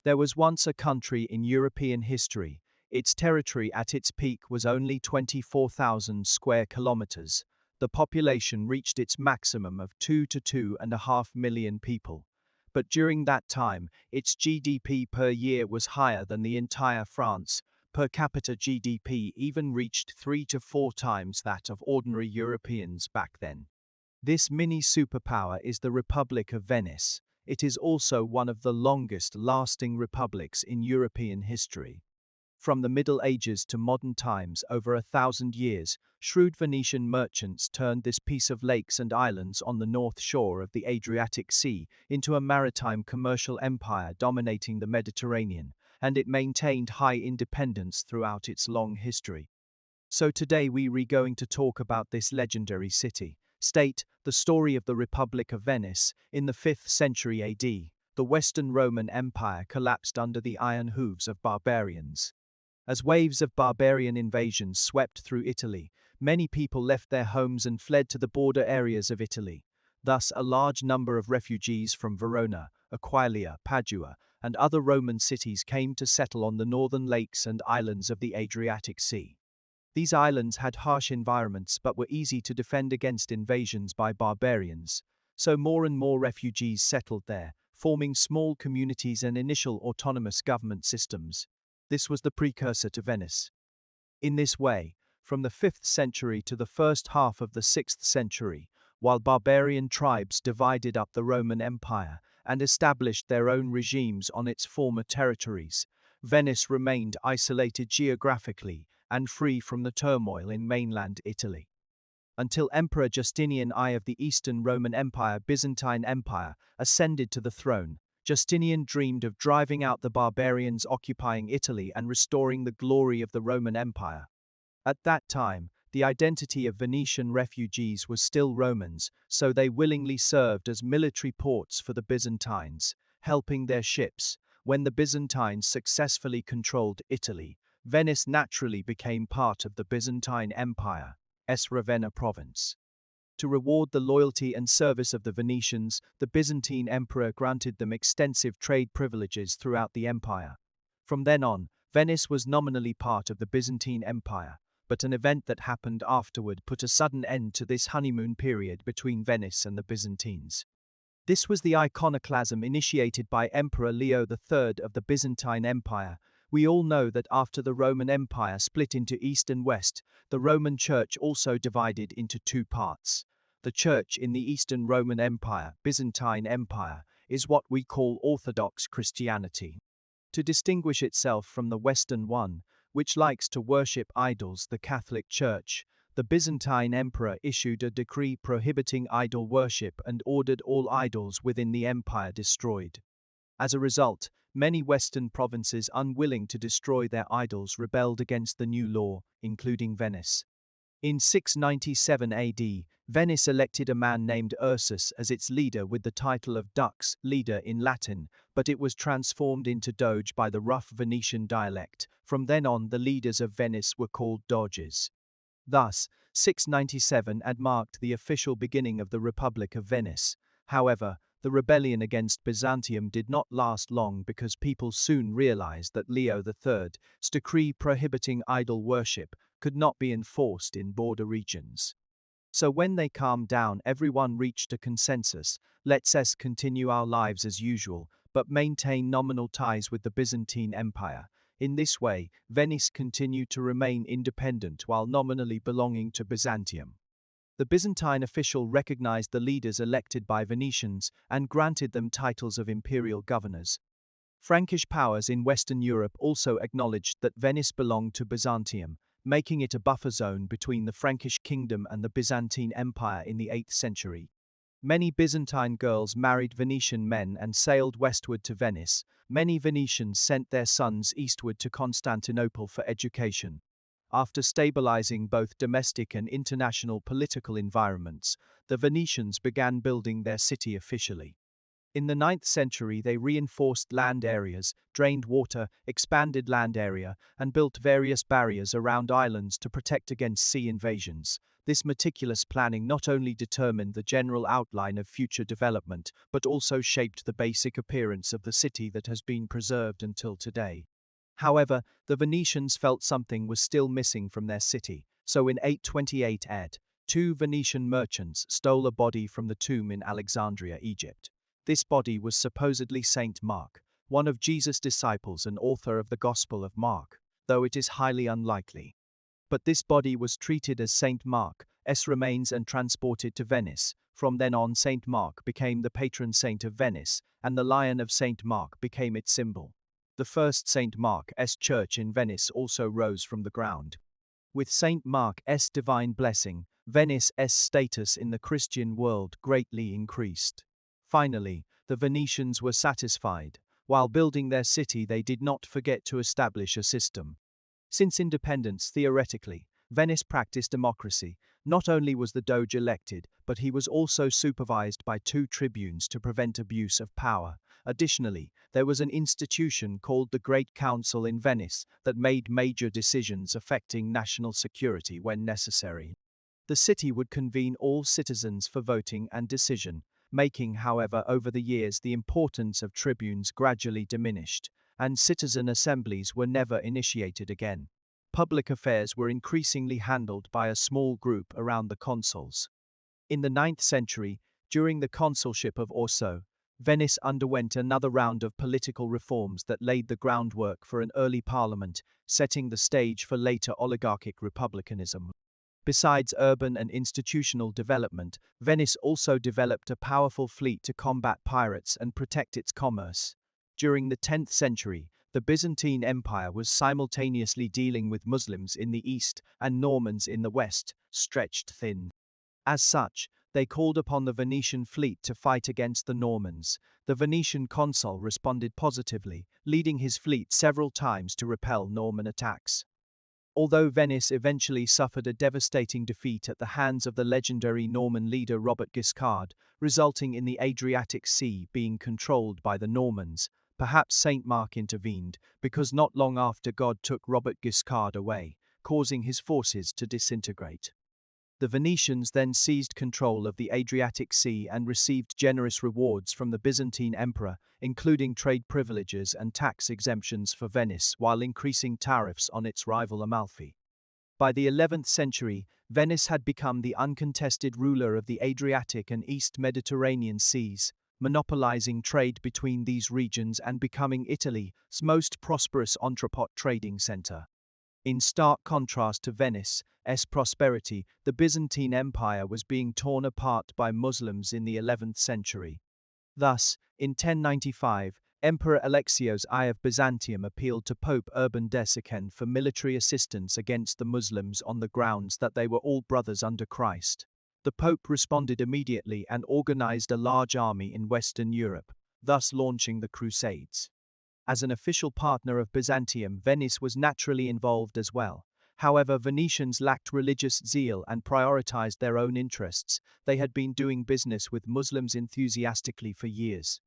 There was once a country in European history. Its territory at its peak was only 24,000 square kilometers. The population reached its maximum of 2 to 2.5 million people. But during that time, its GDP per year was higher than the entire France. Per capita GDP even reached 3 to 4 times that of ordinary Europeans back then. This mini superpower is the Republic of Venice. It is also one of the longest-lasting republics in European history. From the Middle Ages to modern times, over 1,000 years, shrewd Venetian merchants turned this piece of lakes and islands on the north shore of the Adriatic Sea into a maritime commercial empire dominating the Mediterranean, and it maintained high independence throughout its long history. So today we're going to talk about this legendary city-state, the story of the Republic of Venice. In the 5th century AD, the Western Roman Empire collapsed under the iron hooves of barbarians. As waves of barbarian invasions swept through Italy, many people left their homes and fled to the border areas of Italy. Thus, a large number of refugees from Verona, Aquileia, Padua, and other Roman cities came to settle on the northern lakes and islands of the Adriatic Sea. These islands had harsh environments but were easy to defend against invasions by barbarians, so more and more refugees settled there, forming small communities and initial autonomous government systems. This was the precursor to Venice. In this way, from the 5th century to the first half of the 6th century, while barbarian tribes divided up the Roman Empire and established their own regimes on its former territories, Venice remained isolated geographically and free from the turmoil in mainland Italy. Until Emperor Justinian I of the Eastern Roman Empire, Byzantine Empire, ascended to the throne, Justinian dreamed of driving out the barbarians occupying Italy and restoring the glory of the Roman Empire. At that time, the identity of Venetian refugees was still Romans, so they willingly served as military ports for the Byzantines, helping their ships. When the Byzantines successfully controlled Italy, Venice naturally became part of the Byzantine Empire's Ravenna province. To reward the loyalty and service of the Venetians, the Byzantine emperor granted them extensive trade privileges throughout the empire. From then on, Venice was nominally part of the Byzantine Empire, but an event that happened afterward put a sudden end to this honeymoon period between Venice and the Byzantines. This was the iconoclasm initiated by Emperor Leo III of the Byzantine Empire. We all know that after the Roman Empire split into East and West, the Roman Church also divided into two parts. The Church in the Eastern Roman Empire, Byzantine Empire, is what we call Orthodox Christianity. To distinguish itself from the Western one, which likes to worship idols, the Catholic Church, the Byzantine Emperor issued a decree prohibiting idol worship and ordered all idols within the empire destroyed. As a result, many Western provinces unwilling to destroy their idols rebelled against the new law, including Venice. In 697 AD, Venice elected a man named Ursus as its leader with the title of Dux, leader in Latin, but it was transformed into Doge by the rough Venetian dialect. From then on, the leaders of Venice were called Doges. Thus, 697 had marked the official beginning of the Republic of Venice. However, the rebellion against Byzantium did not last long because people soon realized that Leo III's decree prohibiting idol worship could not be enforced in border regions. So when they calmed down, everyone reached a consensus: let's continue our lives as usual, but maintain nominal ties with the Byzantine Empire. In this way, Venice continued to remain independent while nominally belonging to Byzantium. The Byzantine official recognized the leaders elected by Venetians and granted them titles of imperial governors. Frankish powers in Western Europe also acknowledged that Venice belonged to Byzantium, making it a buffer zone between the Frankish kingdom and the Byzantine Empire in the 8th century. Many Byzantine girls married Venetian men and sailed westward to Venice. Many Venetians sent their sons eastward to Constantinople for education. After stabilizing both domestic and international political environments, the Venetians began building their city officially. In the 9th century, they reinforced land areas, drained water, expanded land area, and built various barriers around islands to protect against sea invasions. This meticulous planning not only determined the general outline of future development, but also shaped the basic appearance of the city that has been preserved until today. However, the Venetians felt something was still missing from their city, so in 828 AD, two Venetian merchants stole a body from the tomb in Alexandria, Egypt. This body was supposedly Saint Mark, one of Jesus' disciples and author of the Gospel of Mark, though it is highly unlikely. But this body was treated as Saint Mark's remains and transported to Venice. From then on, Saint Mark became the patron saint of Venice, and the Lion of Saint Mark became its symbol. The first Saint Mark's church in Venice also rose from the ground. With Saint Mark's divine blessing, Venice's status in the Christian world greatly increased. Finally, the Venetians were satisfied. While building their city, they did not forget to establish a system. Since independence, theoretically, Venice practiced democracy. Not only was the Doge elected, but he was also supervised by two tribunes to prevent abuse of power. Additionally, there was an institution called the Great Council in Venice that made major decisions affecting national security when necessary. The city would convene all citizens for voting and decision making. However, over the years the importance of tribunes gradually diminished, and citizen assemblies were never initiated again. Public affairs were increasingly handled by a small group around the consuls. In the 9th century, during the consulship of Orso, Venice underwent another round of political reforms that laid the groundwork for an early parliament, setting the stage for later oligarchic republicanism. Besides urban and institutional development, Venice also developed a powerful fleet to combat pirates and protect its commerce. During the 10th century, the Byzantine Empire was simultaneously dealing with Muslims in the east and Normans in the west, stretched thin. As such, they called upon the Venetian fleet to fight against the Normans. The Venetian consul responded positively, leading his fleet several times to repel Norman attacks. Although Venice eventually suffered a devastating defeat at the hands of the legendary Norman leader Robert Guiscard, resulting in the Adriatic Sea being controlled by the Normans, perhaps Saint Mark intervened, because not long after God took Robert Guiscard away, causing his forces to disintegrate. The Venetians then seized control of the Adriatic Sea and received generous rewards from the Byzantine emperor, including trade privileges and tax exemptions for Venice, while increasing tariffs on its rival Amalfi. By the 11th century, Venice had become the uncontested ruler of the Adriatic and East Mediterranean seas, monopolizing trade between these regions and becoming Italy's most prosperous entrepot trading center. In stark contrast to Venice's prosperity, the Byzantine Empire was being torn apart by Muslims in the 11th century. Thus, in 1095, Emperor Alexios I of Byzantium appealed to Pope Urban II for military assistance against the Muslims on the grounds that they were all brothers under Christ. The Pope responded immediately and organized a large army in Western Europe, thus launching the Crusades. As an official partner of Byzantium, Venice was naturally involved as well. However, Venetians lacked religious zeal and prioritized their own interests. They had been doing business with Muslims enthusiastically for years.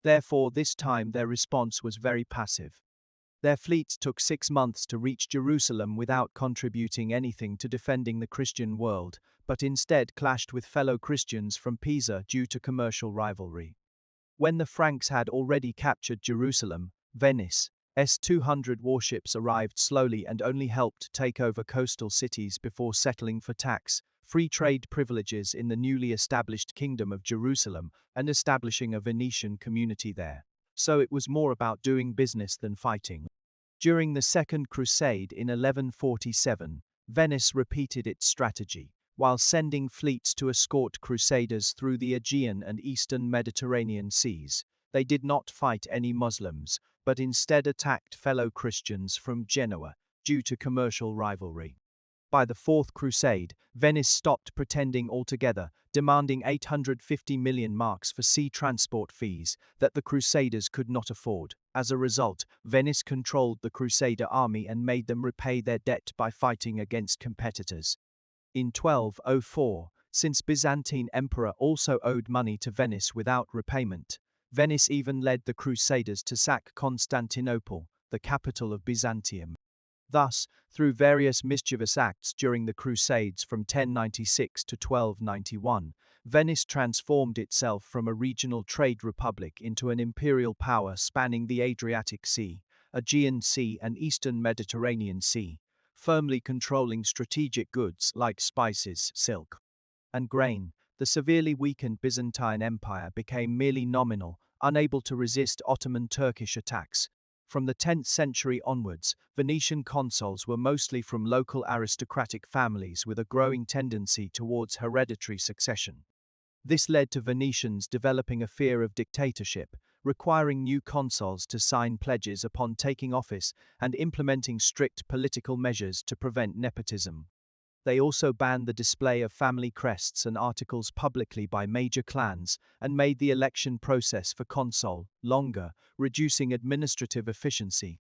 Therefore, this time their response was very passive. Their fleet took 6 months to reach Jerusalem without contributing anything to defending the Christian world, but instead clashed with fellow Christians from Pisa due to commercial rivalry. When the Franks had already captured Jerusalem, Venice's 200 warships arrived slowly and only helped take over coastal cities before settling for tax-free trade privileges in the newly established Kingdom of Jerusalem and establishing a Venetian community there. So it was more about doing business than fighting. During the Second Crusade in 1147, Venice repeated its strategy. While sending fleets to escort crusaders through the Aegean and eastern Mediterranean seas, they did not fight any Muslims, but instead attacked fellow Christians from Genoa, due to commercial rivalry. By the Fourth Crusade, Venice stopped pretending altogether, demanding 850 million marks for sea transport fees that the Crusaders could not afford. As a result, Venice controlled the Crusader army and made them repay their debt by fighting against competitors. In 1204, since Byzantine emperor also owed money to Venice without repayment, Venice even led the Crusaders to sack Constantinople, the capital of Byzantium. Thus, through various mischievous acts during the Crusades from 1096 to 1291, Venice transformed itself from a regional trade republic into an imperial power spanning the Adriatic Sea, Aegean Sea, and Eastern Mediterranean Sea, firmly controlling strategic goods like spices, silk, and grain. The severely weakened Byzantine Empire became merely nominal, unable to resist Ottoman Turkish attacks. From the 10th century onwards, Venetian consuls were mostly from local aristocratic families with a growing tendency towards hereditary succession. This led to Venetians developing a fear of dictatorship, requiring new consuls to sign pledges upon taking office and implementing strict political measures to prevent nepotism. They also banned the display of family crests and articles publicly by major clans and made the election process for consul longer, reducing administrative efficiency.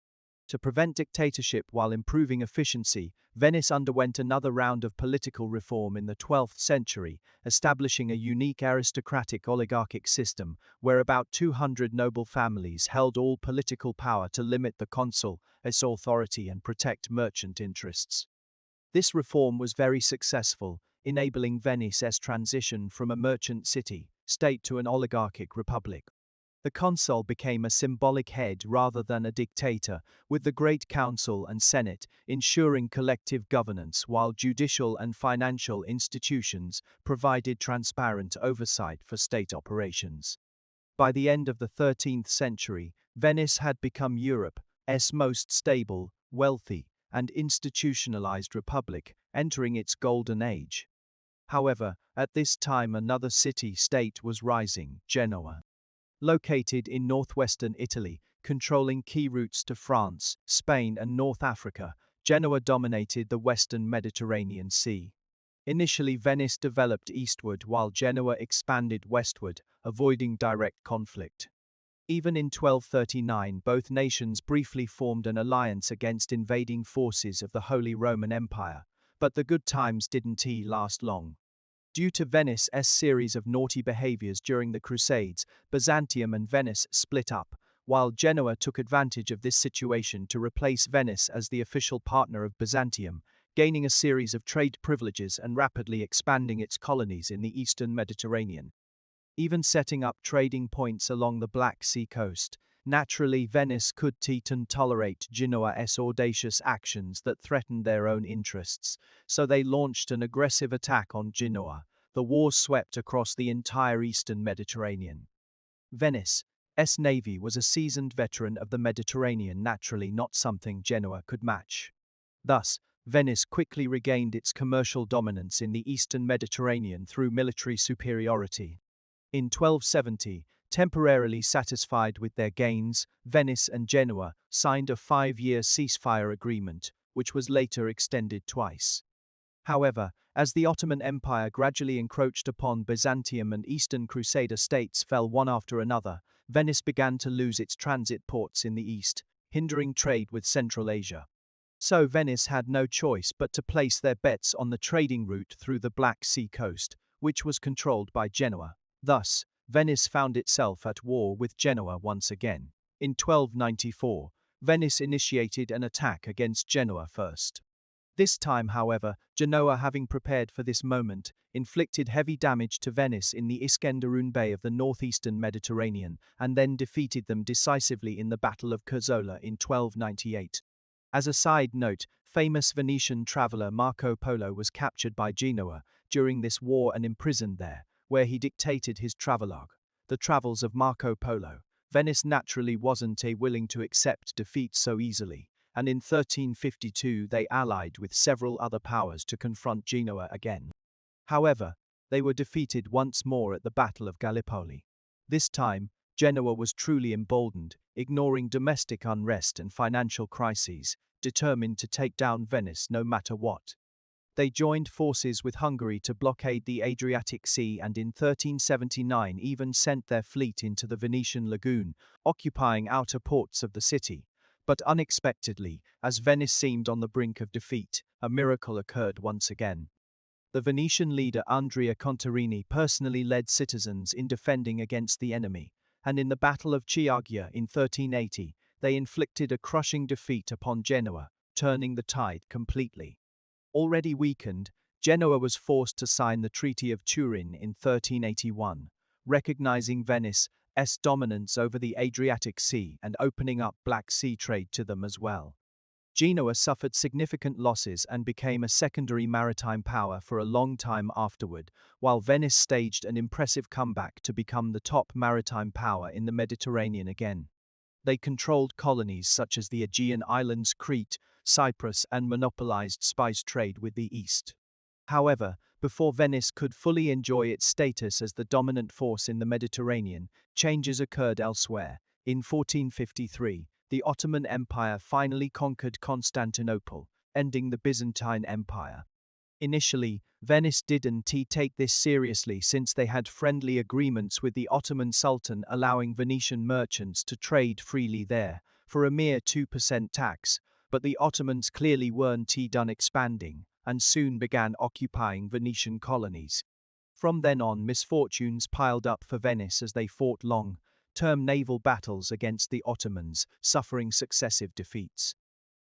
To prevent dictatorship while improving efficiency, Venice underwent another round of political reform in the 12th century, establishing a unique aristocratic oligarchic system where about 200 noble families held all political power to limit the consul's authority and protect merchant interests. This reform was very successful, enabling Venice's transition from a merchant city-state to an oligarchic republic. The consul became a symbolic head rather than a dictator, with the Great Council and Senate ensuring collective governance while judicial and financial institutions provided transparent oversight for state operations. By the end of the 13th century, Venice had become Europe's most stable, wealthy, and institutionalized republic, entering its golden age. However, at this time another city-state was rising, Genoa. Located in northwestern Italy, controlling key routes to France, Spain, and North Africa, Genoa dominated the western Mediterranean Sea. Initially, Venice developed eastward while Genoa expanded westward, avoiding direct conflict. Even in 1239, both nations briefly formed an alliance against invading forces of the Holy Roman Empire, but the good times didn't last long. Due to Venice's series of naughty behaviors during the Crusades, Byzantium and Venice split up, while Genoa took advantage of this situation to replace Venice as the official partner of Byzantium, gaining a series of trade privileges and rapidly expanding its colonies in the eastern Mediterranean. Even setting up trading points along the Black Sea coast. Naturally, Venice couldn't tolerate Genoa's audacious actions that threatened their own interests, so they launched an aggressive attack on Genoa. The war swept across the entire eastern Mediterranean. Venice's navy was a seasoned veteran of the Mediterranean, naturally not something Genoa could match. Thus, Venice quickly regained its commercial dominance in the eastern Mediterranean through military superiority. In 1270, temporarily satisfied with their gains, Venice and Genoa signed a 5-year ceasefire agreement, which was later extended twice. However, as the Ottoman Empire gradually encroached upon Byzantium and Eastern Crusader states fell one after another, Venice began to lose its transit ports in the east, hindering trade with Central Asia. So Venice had no choice but to place their bets on the trading route through the Black Sea coast, which was controlled by Genoa. Thus, Venice found itself at war with Genoa once again. In 1294, Venice initiated an attack against Genoa first. This time, however, Genoa, having prepared for this moment, inflicted heavy damage to Venice in the Iskenderun Bay of the northeastern Mediterranean and then defeated them decisively in the Battle of Curzola in 1298. As a side note, famous Venetian traveler Marco Polo was captured by Genoa during this war and imprisoned there, where he dictated his travelogue, The Travels of Marco Polo. Venice naturally wasn't willing to accept defeat so easily, and in 1352 they allied with several other powers to confront Genoa again. However, they were defeated once more at the Battle of Gallipoli. This time, Genoa was truly emboldened, ignoring domestic unrest and financial crises, determined to take down Venice no matter what. They joined forces with Hungary to blockade the Adriatic Sea and in 1379 even sent their fleet into the Venetian lagoon, occupying outer ports of the city. But unexpectedly, as Venice seemed on the brink of defeat, a miracle occurred once again. The Venetian leader Andrea Contarini personally led citizens in defending against the enemy, and in the Battle of Chioggia in 1380, they inflicted a crushing defeat upon Genoa, turning the tide completely. Already weakened, Genoa was forced to sign the Treaty of Turin in 1381, recognizing Venice's dominance over the Adriatic Sea and opening up Black Sea trade to them as well. Genoa suffered significant losses and became a secondary maritime power for a long time afterward, while Venice staged an impressive comeback to become the top maritime power in the Mediterranean again. They controlled colonies such as the Aegean Islands, Crete, Cyprus, and monopolized spice trade with the East. However, before Venice could fully enjoy its status as the dominant force in the Mediterranean, changes occurred elsewhere. In 1453, the Ottoman Empire finally conquered Constantinople, ending the Byzantine Empire. Initially, Venice didn't take this seriously since they had friendly agreements with the Ottoman Sultan allowing Venetian merchants to trade freely there, for a mere 2% tax, but the Ottomans clearly weren't done expanding, and soon began occupying Venetian colonies. From then on, misfortunes piled up for Venice as they fought long-term naval battles against the Ottomans, suffering successive defeats.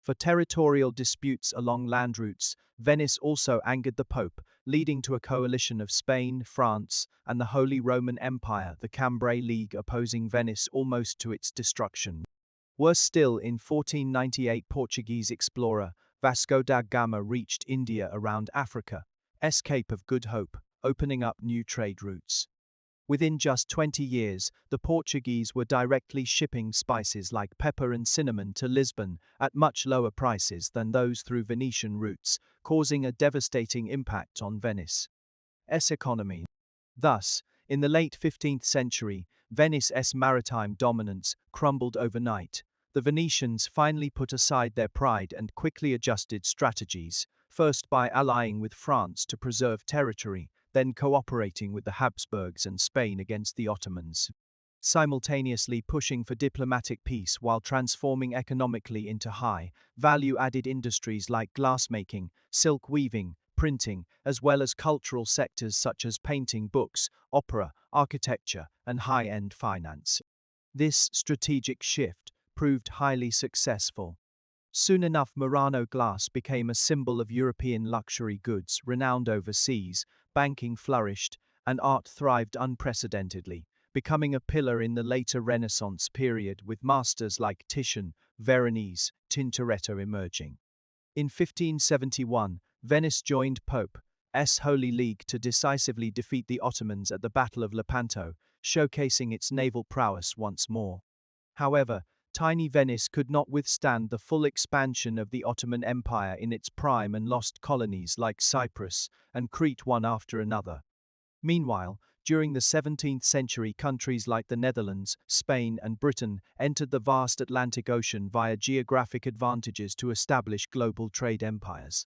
For territorial disputes along land routes, Venice also angered the Pope, leading to a coalition of Spain, France, and the Holy Roman Empire, the Cambrai League, opposing Venice almost to its destruction. Worse still, in 1498, Portuguese explorer Vasco da Gama reached India around Africa's Cape of Good Hope, opening up new trade routes. Within just 20 years, the Portuguese were directly shipping spices like pepper and cinnamon to Lisbon at much lower prices than those through Venetian routes, causing a devastating impact on Venice's economy. Thus, in the late 15th century, Venice's maritime dominance crumbled overnight. The Venetians finally put aside their pride and quickly adjusted strategies, first by allying with France to preserve territory, then cooperating with the Habsburgs and Spain against the Ottomans, simultaneously pushing for diplomatic peace while transforming economically into high-value-added industries like glassmaking, silk weaving, printing, as well as cultural sectors such as painting, books, opera, architecture, and high-end finance. This strategic shift proved highly successful. Soon enough, Murano glass became a symbol of European luxury goods, renowned overseas, banking flourished, and art thrived unprecedentedly, becoming a pillar in the later Renaissance period with masters like Titian, Veronese, Tintoretto emerging. In 1571, Venice joined Pope's Holy League to decisively defeat the Ottomans at the Battle of Lepanto, showcasing its naval prowess once more. However, tiny Venice could not withstand the full expansion of the Ottoman Empire in its prime and lost colonies like Cyprus and Crete one after another. Meanwhile, during the 17th century, countries like the Netherlands, Spain, and Britain entered the vast Atlantic Ocean via geographic advantages to establish global trade empires.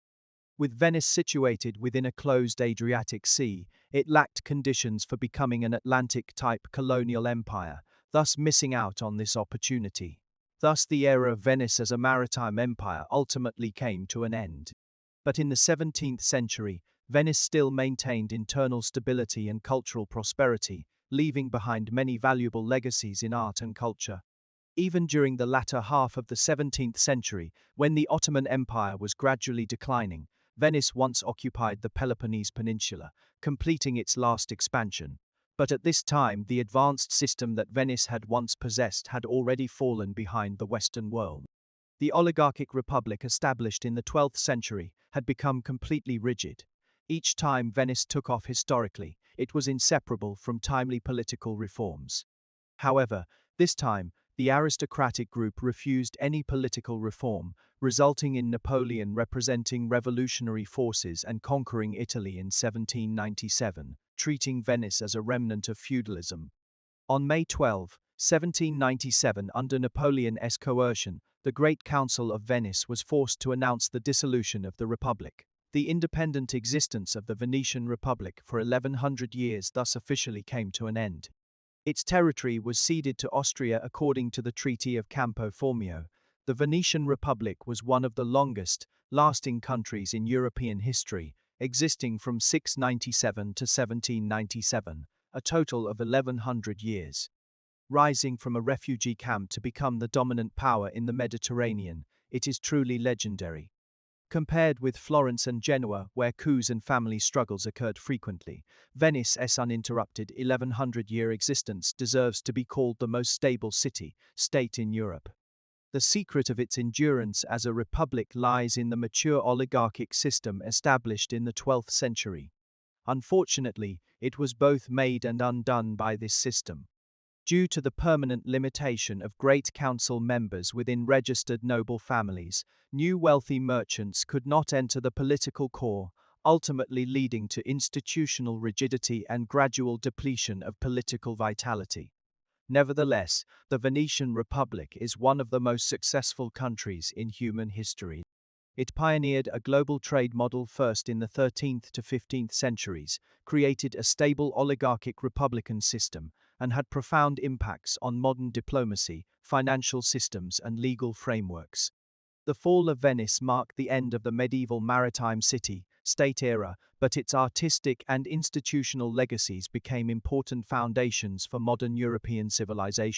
With Venice situated within a closed Adriatic Sea, it lacked conditions for becoming an Atlantic-type colonial empire, thus missing out on this opportunity. Thus, the era of Venice as a maritime empire ultimately came to an end. But in the 17th century, Venice still maintained internal stability and cultural prosperity, leaving behind many valuable legacies in art and culture. Even during the latter half of the 17th century, when the Ottoman Empire was gradually declining, Venice once occupied the Peloponnese Peninsula, completing its last expansion. But at this time, the advanced system that Venice had once possessed had already fallen behind the Western world. The oligarchic republic established in the 12th century had become completely rigid. Each time Venice took off historically, it was inseparable from timely political reforms. However, this time, the aristocratic group refused any political reform, resulting in Napoleon representing revolutionary forces and conquering Italy in 1797, treating Venice as a remnant of feudalism. On May 12, 1797, under Napoleon's coercion, the Great Council of Venice was forced to announce the dissolution of the Republic. The independent existence of the Venetian Republic for 1100 years thus officially came to an end. Its territory was ceded to Austria according to the Treaty of Campo Formio. The Venetian Republic was one of the longest-lasting countries in European history, existing from 697 to 1797, a total of 1100 years. Rising from a refugee camp to become the dominant power in the Mediterranean, it is truly legendary. Compared with Florence and Genoa, where coups and family struggles occurred frequently, Venice's uninterrupted 1100-year existence deserves to be called the most stable state in Europe. The secret of its endurance as a republic lies in the mature oligarchic system established in the 12th century. Unfortunately, it was both made and undone by this system. Due to the permanent limitation of great council members within registered noble families, new wealthy merchants could not enter the political core, ultimately leading to institutional rigidity and gradual depletion of political vitality. Nevertheless, the Venetian Republic is one of the most successful countries in human history. It pioneered a global trade model first in the 13th to 15th centuries, created a stable oligarchic republican system, and had profound impacts on modern diplomacy, financial systems, and legal frameworks. The fall of Venice marked the end of the medieval maritime city-state era, but its artistic and institutional legacies became important foundations for modern European civilization.